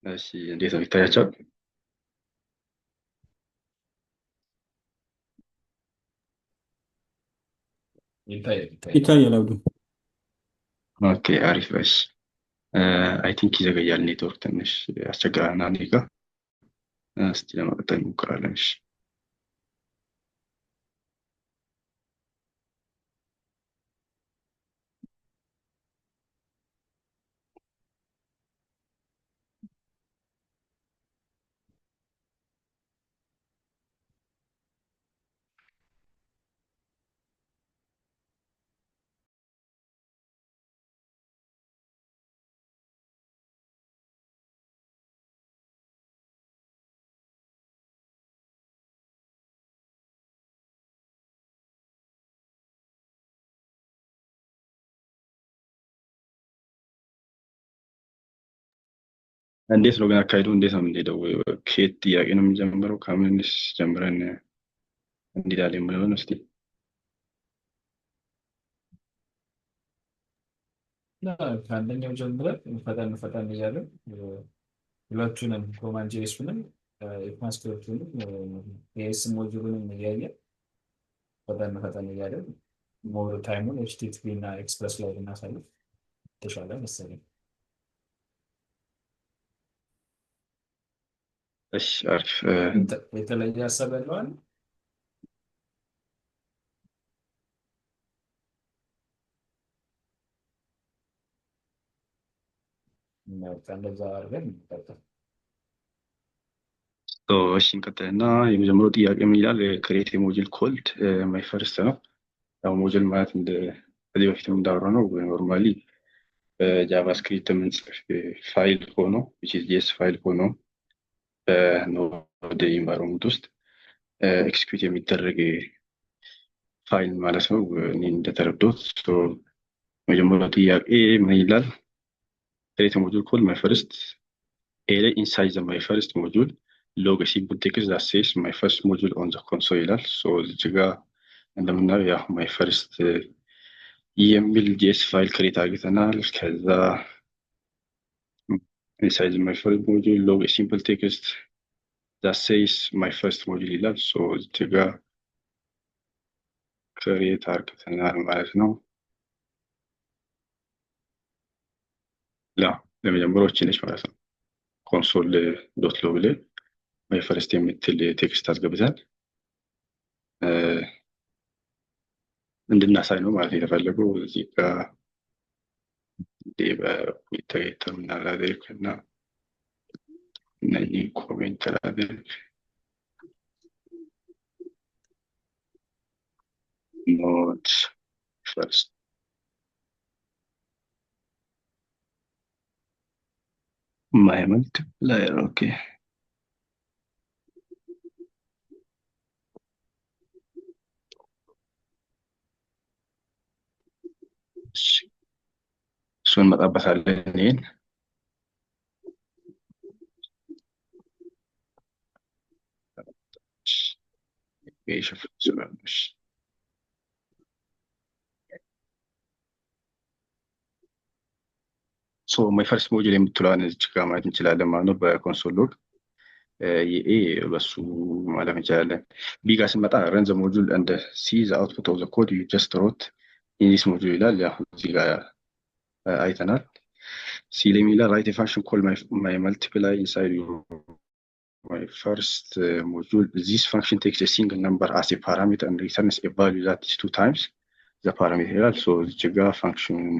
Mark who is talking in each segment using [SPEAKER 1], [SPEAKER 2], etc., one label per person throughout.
[SPEAKER 1] እሺ እንዴት ነው የሚታያቸው?
[SPEAKER 2] ይታያል አብዱ።
[SPEAKER 1] ኦኬ አሪፍ እሺ። አይ ቲንክ ይዘገያል ኔትወርክ ትንሽ ያስቸግራልና እኔ ጋ እስቲ ለመቀጠል እንሞክራለን። እሺ እንዴት ነው ግን አካሄዱ እንዴት ነው የምንሄደው? ከየት ጥያቄ ነው የምንጀምረው? ከምንስ ጀምረን እንሄዳለን የምለውን እስቲ
[SPEAKER 2] ከአንደኛው ጀምረን ፈጠን ፈጠን እያለን ሁለቱንም ኮማንድ ጄሱንም ኢትማስክሪፕቱንም የኤስ ሞጁሉንም እያየን ፈጠን ፈጠን እያለን ሞር ታይሙን ኤችቲቲፒ እና ኤክስፕረስ ላይ ብናሳልፍ የተሻለ መሰለኝ።
[SPEAKER 1] እሺ አሪፍ
[SPEAKER 2] የተለየ ሀሳብ ያለዋል? እንደዛ አድርገን እንቀጥል።
[SPEAKER 1] እሺ እንቀጥልና የመጀመሪያው ጥያቄ ምን ይላል? ክሬት ሞጁል ኮልድ ማይ ፈርስት ነው። ያው ሞጁል ማለት ከዚህ በፊት እንዳወራው ነው ኖርማሊ በጃቫስክሪፕት የምንጽፍ ፋይል ሆኖ ጄስ ፋይል ሆኖ በኖድ ኢንቫይሮንመንት ውስጥ ኤክስኪዩት የሚደረግ ፋይል ማለት ነው። እኔ እንደተረዳሁት መጀመሪያው ጥያቄ ምን ይላል? ክሬት ሞጁል ኮል ማይ ፈርስት ኤ ላይ ኢንሳይድ ዘ ማይ ፈርስት ሞጁል ሎግ ሲምፕል ቴክስት ዛት ሴይስ ማይ ፈርስት ሞጁል ኦን ዘ ኮንሶል ይላል። እዚህ ጋ እንደምናየው ያው ማይ ፈርስት የሚል ጄስ ፋይል ክሬት አድርገናል። ከዛ ኢንሳይድ ማይ ፈርስት ሞጁል ሎግ ሲምፕል ቴክስት ዛት ሴይስ ማይ ፈርስት ሞጁል ይላል። እዚህ ጋ ክሬት አድርገናል ማለት ነው። ለመጀመሪያው እቺ ነች ማለት ነው። ኮንሶል ዶት ሎግ ላይ ማይ ፈርስት የምትል ቴክስት አስገብተን እንድናሳይ ነው ማለት የተፈለገው። እዚህ ጋር በተርሚናል አድርግ እና እነዚህ ኮሜንት አድርግ ኖት ፈርስት ማይ መልቲፕላየር ኦኬ እሱን እንመጣበታለን። ይሄን የሸፍን ስለሆነች ማይ ፈርስት ሞጁል የምትለዋን እዚህ ጋር ማየት እንችላለን ማለት ነው። በኮንሶል ሎግ ይሄ በሱ ማለት እንችላለን። ቢ ጋር ስንመጣ ረን ዘ ሞጁል እንደ ሲ ዘ አውትፑት ኦፍ ዘ ኮድ ዩ ጀስት ሮት ኢን ዚስ ሞጁል ይላል። ያው እዚህ ጋር አይተናል። ሲ ላይ የሚላል ራይት ፋንክሽን ኮል ማይ መልቲፕላይ ኢንሳይድ ማይ ፈርስት ሞጁል ዚስ ፋንክሽን ቴክስ ኤ ሲንግል ነምበር አስ ኤ ፓራሜትር ኤንድ ሪተርንስ ኤ ቫልዩ ዛት ኢዝ ቱ ታይምስ ዘ ፓራሜትር ይላል። እዚህ ጋር ፋንክሽኑን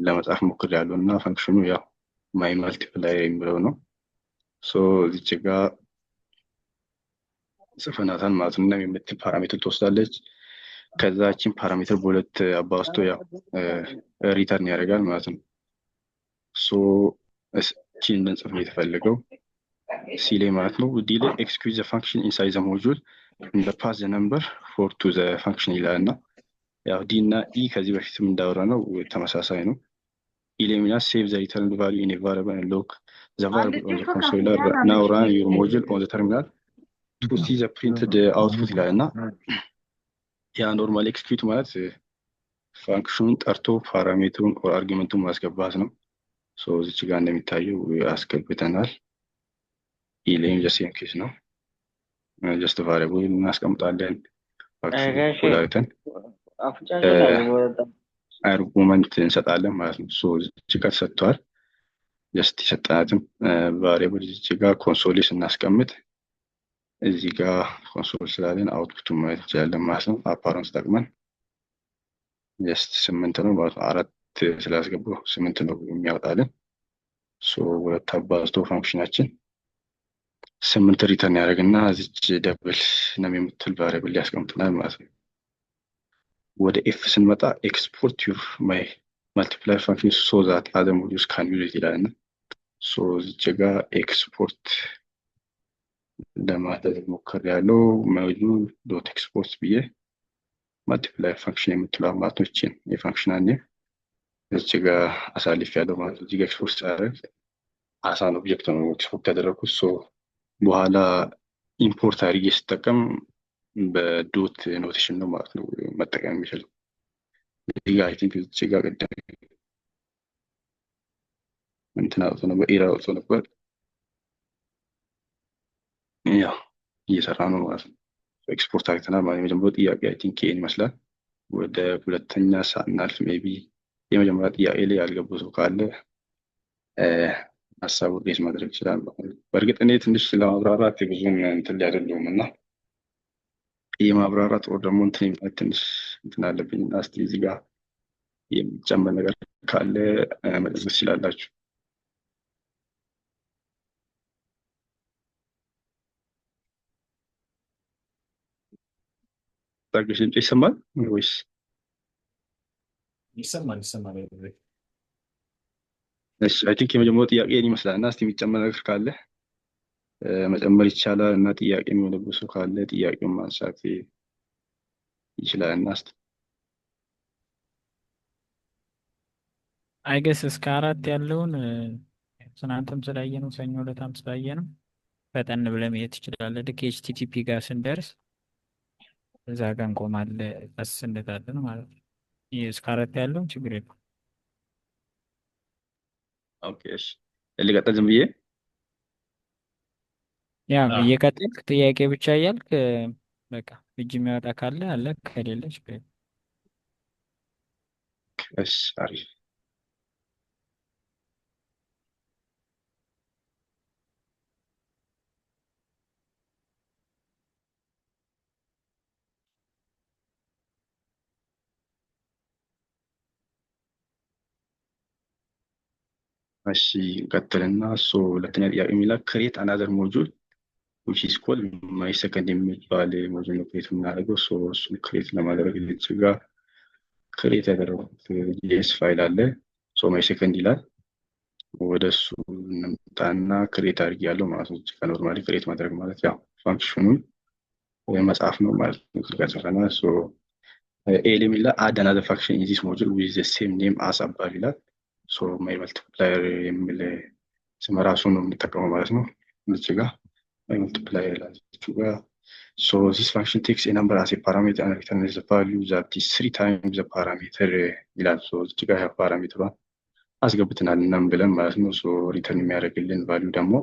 [SPEAKER 1] ለመጻፍ ሞክሬያለሁ እና ፋንክሽኑ ያው ማይ መልቲፕላይ የሚለው ነው። እዚች ጋር ጽፈናታል ማለት ነው። እና የምትል ፓራሜትር ትወስዳለች። ከዛችን ፓራሜትር በሁለት አባዝቶ ያው ሪተርን ያደርጋል ማለት ነው። እቺን እንድንጽፍ ነው የተፈለገው ሲ ላይ ማለት ነው። ዲ ላይ ኤክስኪዩት ዘ ፋንክሽን ኢንሳይድ ዘ ሞጁል ኢን ዘ ፓስ ዘ ነምበር ፎር ቱ ዘ ፋንክሽን ይላል እና ያው ዲ እና ኢ ከዚህ በፊትም እንዳወራ ነው ተመሳሳይ ነው። ኢ ላይ የሚላል ሴቭ ዘ ሪተርን ቫልዩ ኢን ኤ ቫሪያብል ኤንድ ሎክ ዘ ቫሪያብል ኦን ዘ ኮንሶል ይላል። ናው ራን ዩር ሞጁል ኦን ዘ ተርሚናል ቱ ሲ ዘ ፕሪንትድ አውትፑት ይላል እና ያ ኖርማል ኤክስኪዩት ማለት ፋንክሽኑን ጠርቶ ፓራሜትሩን ኦር አርጊመንቱን ማስገባት ነው። እዚች ጋር እንደሚታየው አስገብተናል። ኢሌም ጀሴም ኬስ ነው። ጀስት ቫሪያብል እናስቀምጣለን። ፋክሽን
[SPEAKER 3] ጋሼ
[SPEAKER 1] ኮድ አድርገን
[SPEAKER 3] አፍንጫሽን አግቦታ
[SPEAKER 1] አርጉመንት እንሰጣለን ማለት ነው። እዚች ጋር ተሰጥቷል። ጀስት የሰጠናትም ቫሪያብል እዚች ጋር ኮንሶሌ ስናስቀምጥ እዚህ ጋር ኮንሶል ስላለን አውትፑቱን ማየት እንችላለን ማለት ነው። አፓረንት ተጠቅመን ጀስት 8 ነው ማለት ነው። 4 ስላስገባው 8 ነው የሚያወጣልን። ሁለት አባዝቶ ፋንክሽናችን 8 ሪተርን ያደርግና እዚች ደብል ነው የምትል ቫሪያብል ያስቀምጥናል ማለት ነው። ወደ ኤፍ ስንመጣ ኤክስፖርት ዩር ማይ መልቲፕላይ ፋንክሽን ሶ ዛት አዘር ሞጁልስ ካን ዩዝ ኢት ይላልና እዚች ጋር ኤክስፖርት ለማድረግ ሞከር ያለው ሞጁል ዶት ኤክስፖርት ብዬ መልቲፕላይ ፋንክሽን የምትለው አማቶችን የፋንክሽን አኔ እዚች ጋር አሳልፍ ያለው ማለት ነው። እዚህ ጋር ኤክስፖርት ሲያደርግ አሳን ኦብጀክት ነው ኤክስፖርት ያደረኩት። በኋላ ኢምፖርት አድርጌ ስጠቀም በዶት ኖቴሽን ነው ማለት ነው መጠቀም የሚችለው። እዚህ ጋር አይ ቲንክ እዚች ጋር ቀደም እንትን አውጥቶ ነበር፣ ኤራ አውጥቶ ነበር። ያው እየሰራ ነው ማለት ነው። ኤክስፖርት አድርገናል ማለት የመጀመሪያው ጥያቄ አይ ቲንክ ይሄን ይመስላል። ወደ ሁለተኛ ሳናልፍ ሜቢ የመጀመሪያ ጥያቄ ላይ ያልገቡ ሰው ካለ ሀሳቡ ሬስ ማድረግ ይችላል። በእርግጥ እኔ ትንሽ ለማብራራት ብዙም እንትን ላይ አይደለሁም እና የማብራራት ወር ደግሞ ትንሽ እንትን አለብኝ እና እስኪ እዚህ ጋር የሚጨመር ነገር ካለ መጠየቅ ትችላላችሁ። ታግሽ ድምጽ ይሰማል ወይስ?
[SPEAKER 2] ይሰማል።
[SPEAKER 1] እሺ አይ ቲንክ የመጀመሪያው ጥያቄ ይመስላል እና እስኪ የሚጨመር ነገር ካለ መጨመር ይቻላል እና ጥያቄ የሚሆንበት ሰው ካለ ጥያቄውን ማንሳት ይችላል እና እስኪ
[SPEAKER 4] አይገስ እስከ 4 ያለውን ትናንትም ስላየ ነው፣ ሰኞ ዕለታም ስላየ ነው። ፈጠን ብለህ መሄድ ትችላለህ። ልክ ኤችቲቲፒ ጋር ስንደርስ እዛ ጋር እንቆማለን፣ ቀስ እንላለን ማለት ነው። ይህ እስከ 4 ያለውን ችግር የለም።
[SPEAKER 1] ኦኬ እሺ ልቀጥል ዝም ብዬ
[SPEAKER 4] ያው እየቀጠልክ ጥያቄ ብቻ እያልክ በቃ እጅ የሚያወጣ ካለ አለ፣ ከሌለ ችግር የለም።
[SPEAKER 1] እሺ አሪፍ። እሺ ቀጥልና ሁለተኛ ጥያቄ የሚላ ክሬት አናዘር ሞጁል which is called my second የሚባል ሞጁል ነው ክሬት የምናደርገው። እሱን ክሬት ለማድረግ እዚህ ጋር ክሬት ያደረጉት ጄኤስ ፋይል አለ። ማይ ሰከንድ ይላል። ወደ እሱ እንምጣና ክሬት አድርጌያለሁ ማለት ነው። ኖርማሊ ክሬት ማድረግ ማለት ያው ፋንክሽኑን መጻፍ ነው ማለት ነው። እዚህ ጋር ጽፈናል። ኤል የሚላ አድ አናዘር ፋንክሽን ኢን ዚስ ሞጁል ዊዝ ዘ ሴም ኔም አስ አባል ይላል። ማይ መልቲፕላየር የሚል ስም ራሱን ነው የምንጠቀመው ማለት ነው። እዚህ ጋር ማይ መልቲፕላየር ላችሁ ጋር this function takes a number as a parameter and returns the value that is 3 times the parameter ይላል። እዚህ ጋር ፓራሜትሯን አስገብተናል እናም ብለን ማለት ነው። ሪተርን የሚያደርግልን ቫልዩ ደግሞ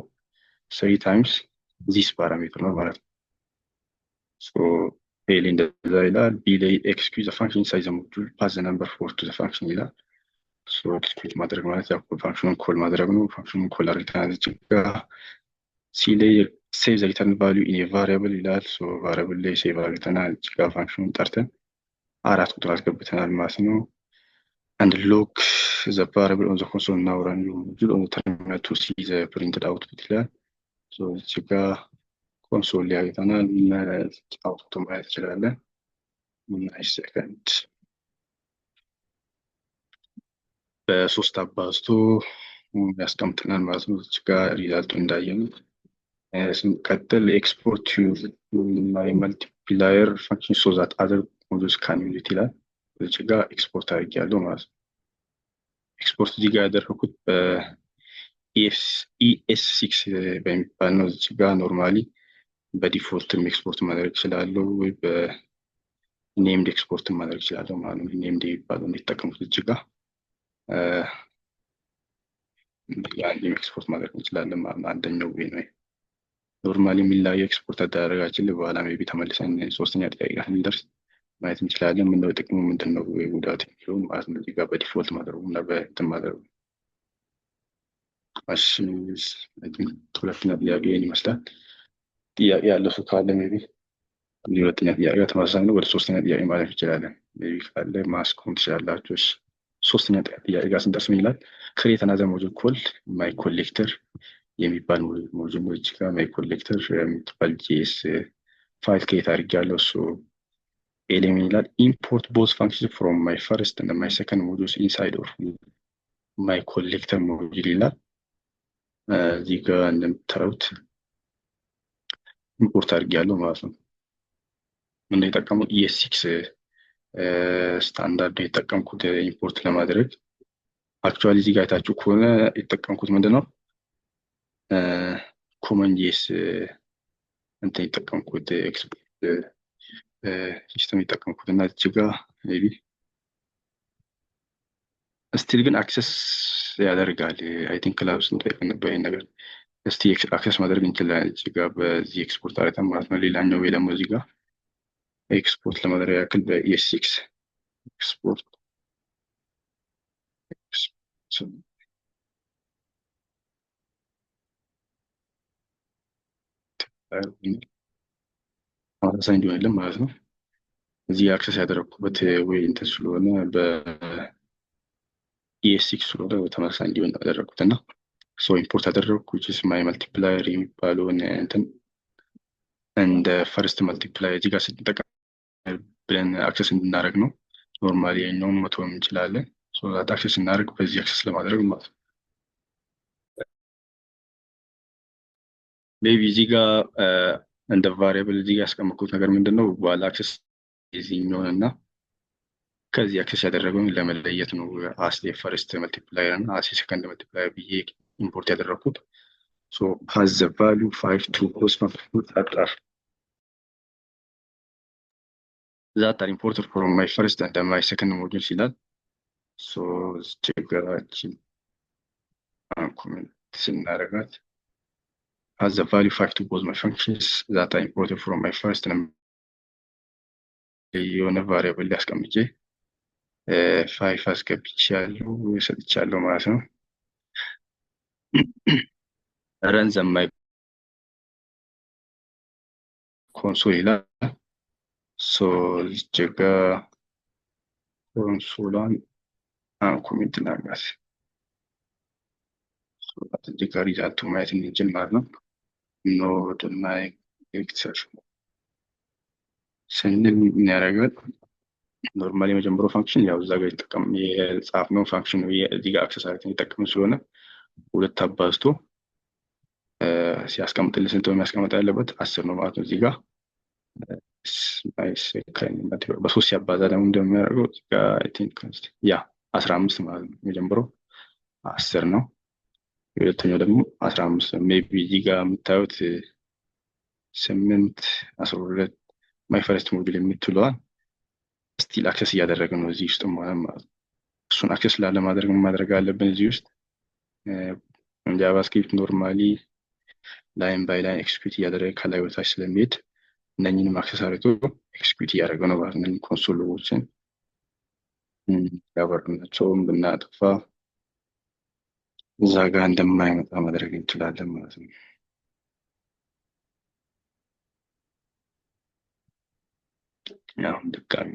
[SPEAKER 1] 3 times this parameter ነው ማለት ነው። ኤል እንደዛ ይላል። ቢ ላይ ኤክስኪዩዝ ፋንክሽን ኢንሳይድ ዘ ሞጁል ፓስ ዘ ነምበር 4 to the function ይላል። ኤክስኪዩዝ ማድረግ ማለት ያው ፋንክሽኑን ኮል ማድረግ ነው። ፋንክሽኑን ኮል አድርገናል። እዚህ ጋር ሲ ላይ ሴቭ ዘ ሪተርን ቫልዩ ኢን ኤ ቫሪያብል ይላል። ቫሪያብል ላይ ሴቭ አድርገናል። እዚህ ጋር ፋንክሽኑን ጠርተን 4 ቁጥር አስገብተናል ማለት ነው። and log the variable on the console now run your module on the terminal to see the printed output ይላል። እዚህ ጋር ኮንሶል ላይ አይተናል። አውትፑት ማየት እንችላለን። ናይስ ሰከንድ በሶስት አባዝቶ ያስቀምጥናል ማለት ነው። እዚህ ጋር ሪዛልቱ እንዳየነው ስንቀጥል ኤክስፖርት ማይ መልቲፕላየር ፋንክሽን ሶ ዛት አዘር ሞጁልስ ካን ዩዝ ኢት ይላል። እዚህ ጋር ኤክስፖርት አድርጌያለሁ ማለት ነው። ኤክስፖርት እዚህ ጋር ያደረኩት በኢኤስ6 በሚባል ነው። እዚህ ጋር ኖርማሊ በዲፎልትም ኤክስፖርት ማድረግ እችላለሁ ወይ በኔምድ ኤክስፖርት ማድረግ እችላለሁ ማለት ነው። ኔምድ የሚባለው እንዲጠቀሙት እዚህ ጋር አንድም ኤክስፖርት ማድረግ እንችላለን ማለት ነው። አንደኛው ወይ ነው ኖርማሊ የሚለያየው ኤክስፖርት አደራረጋችን በኋላ ሜይ ቢ ተመልሰን ሶስተኛ ጥያቄ ጋር ስንደርስ ማየት እንችላለን። ምንድነው ጥቅሙ ምንድነው ጉዳት የሚለውን ማለት ነው። እዚህ ጋር በዲፎልት ማድረጉ እና በእንትን ማድረጉ። እሺ ሁለተኛ ጥያቄ ይህን ይመስላል። ጥያቄ ያለው ሰው ካለ ሜይ ቢ ሁለተኛ ጥያቄ ጋር ተመሳሳይ ነው። ወደ ሶስተኛ ጥያቄ ማለፍ እንችላለን። ሜይ ቢ ካለ ማስቆም ትችላላችሁ። እሺ ሶስተኛ ጥያቄ ጋር ስንደርስ ምን ይላል? ክሬት አናዘር ሞጁል ኮልድ ማይ ኮሌክተር የሚባል ሞጁል ነው። እዚህ ጋር ማይ ኮሌክተር የምትባል ጄኤስ ፋይል ክሬት አድርጌያለሁ። እሱ ኤሌሜንት ይላል ኢምፖርት ቦዝ ፋንክሽን ፍሮም ማይ ፈርስት እና ማይ ሰከንድ ሞጁልስ ኢንሳይድ ኦፍ ማይ ኮሌክተር ሞጁል ይላል። እዚህ ጋር እንደምታዩት ኢምፖርት አድርጌያለሁ ማለት ነው። ምን የተጠቀሙት ES6 ስታንዳርድ የተጠቀምኩት ኢምፖርት ለማድረግ። አክቹዋሊ እዚህ ጋር አይታችሁ ከሆነ የተጠቀምኩት ምንድነው ኮመን ጄኤስ እንትን የተጠቀምኩት ኤክስፖርት ሲስተም የተጠቀምኩት እና እዚህ ጋር ሜይ ቢ ስቲል ግን አክሰስ ያደርጋል። አይ ቲንክ ክላስ እንጠይቀን ነበር ይሄን ነገር። እስቲ አክሰስ ማድረግ እንችላለን እዚህ ጋር በዚህ ኤክስፖርት አድርገን ማለት ነው። ሌላኛው ወይ ደግሞ እዚህ ጋር ኤክስፖርት ለማድረግ ያክል በES6 ኤክስፖርት ተመሳሳይ እንዲሆንልን ማለት ነው። እዚህ አክሰስ ያደረግኩበት ወይ እንትን ስለሆነ በES6 ስለሆነ ተመሳሳይ እንዲሆን ያደረግኩት እና ሶ ኢምፖርት ያደረግኩ ዊችስ ማይ መልቲፕላየር የሚባለውን እንትን እንደ ፈርስት መልቲፕላየር እዚህ ጋር ስንጠቀም ብለን አክሰስ እንድናደርግ ነው። ኖርማሊ የኛውን መቶ እንችላለን። ሶ ዛት አክሰስ እናደርግ በዚህ አክሰስ ለማድረግ ማለት ነው። ሜይ ቢ እዚህ ጋር እንደ ቫሪያብል እዚህ ጋር ያስቀመጥኩት ነገር ምንድነው በኋላ አክሰስ የዚህኛውን እና ከዚህ አክሰስ ያደረገውን ለመለየት ነው። አስ ፈርስት መልቲፕላየር እና አስ ሰከንድ መልቲፕላየር ብዬ ኢምፖርት ያደረግኩት። ሶ ሃዝ ዘ ቫልዩ 5 to close አጣር that are imported from my first and my second modules ይላል። ሶ ችግራችን ኮሜንት ስናደርጋት has the value 5 to both my functions that are imported from my first and የሆነ ቫሪያብል ሊያስቀምጬ 5 አስገብቻለሁ ሰጥቻለሁ ማለት ነው። run the my console ይላል። ሶ እዚህ ጋር ኮንሶሏን ኮሜንት እናድርጋት። እዚህ ጋር ሪዛልቱ ማየት እንችል ማለት ነው። ኖድ ማይ ኮሌክተር ስንል ምን ያደርጋል? ኖርማሊ የመጀመሪያው ፋንክሽን ያው እዛ ጋር የጻፍነው ፋንክሽን ነው። እዚህ ጋር አክሰስ አድርገን የተጠቀምን ስለሆነ ሁለት አባዝቶ ሲያስቀምጥልን ስንት ነው የሚያስቀምጥ ያለበት 10 ነው ማለት ነው። እዚህ ጋር በ3 ሲያባዛ ደግሞ እንደሚያደርገው እዚህ ጋር አይ ቲንክ ያ 15 ማለት ነው። የመጀመሪያው 10 ነው። የሁለተኛው ደግሞ 15 ነው። ሜይ ቢ እዚህ ጋር የምታዩት 8 12 ማይ ፈርስት ሞጁል የምትለዋል ስቲል አክሰስ እያደረገ ነው እዚህ ውስጥ ማለት ነው። እሱን አክሰስ ላለማድረግ ምን ማድረግ አለብን? እዚህ ውስጥ ጃቫስክሪፕት ኖርማሊ ላይን ባይ ላይን ኤክስኪዩት እያደረገ ከላይ ወታች ስለሚሄድ እነኝንም አክሰስ አድርጎ ኤክስኪዩት እያደረገ ነው ማለት ነው። ኮንሶሎችን ያበርናቸውም ብናጠፋ እዛ ጋር እንደማይመጣ ማድረግ እንችላለን ማለት ነው። ያው ድጋሚ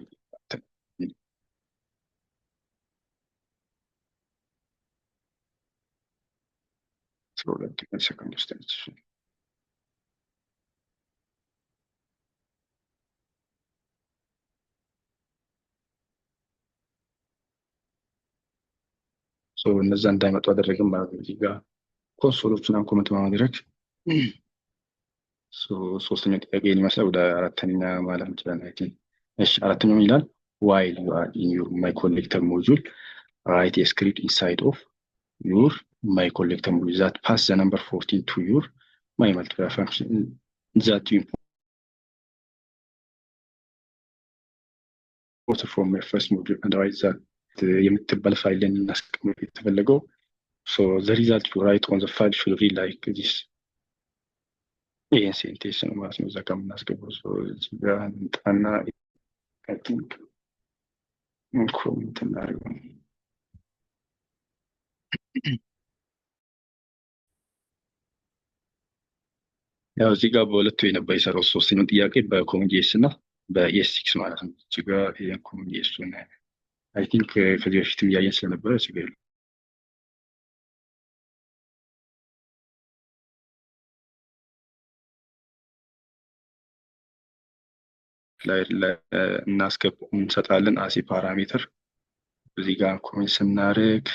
[SPEAKER 1] ሰከንድ ውስጥ እነዛ እንዳይመጡ አደረግም ማለት ነው። እዚህ ጋር ኮንሶሎችን አንኮመንት በማድረግ ሶስተኛው ጥያቄ ይመስላል። ወደ አራተኛ ማለት እንችላለን። አይ ቲንክ እሺ፣ አራተኛው ምን ይላል? while you are in your my collector module write a script inside of your my collector module that pass the number 14 to your my multiplier function that you import from my first module and write that የምትባል ፋይልን እናስቀምጥ የተፈለገው So the result you write on the file should read like this. ይህን ሴንቴንስ ነው ማለት ነው እዛ ጋር የምናስገባው። እዚህ ጋር እንጣና I think ኮሜንት እናደርገው። ያው እዚህ ጋር በሁለቱ የነበር የሰራው ሶስተኛው ጥያቄ በኮሚዲስ እና በኤስ6 ማለት ነው። እዚህ ጋር ይሄን ኮሚዲሱን አይ ቲንክ ከዚህ በፊትም እያየን ስለነበረ ችግር የለም። ላይ እንሰጣለን አሴ ፓራሜትር እዚህ ጋር ኮሜንት ስናደርግ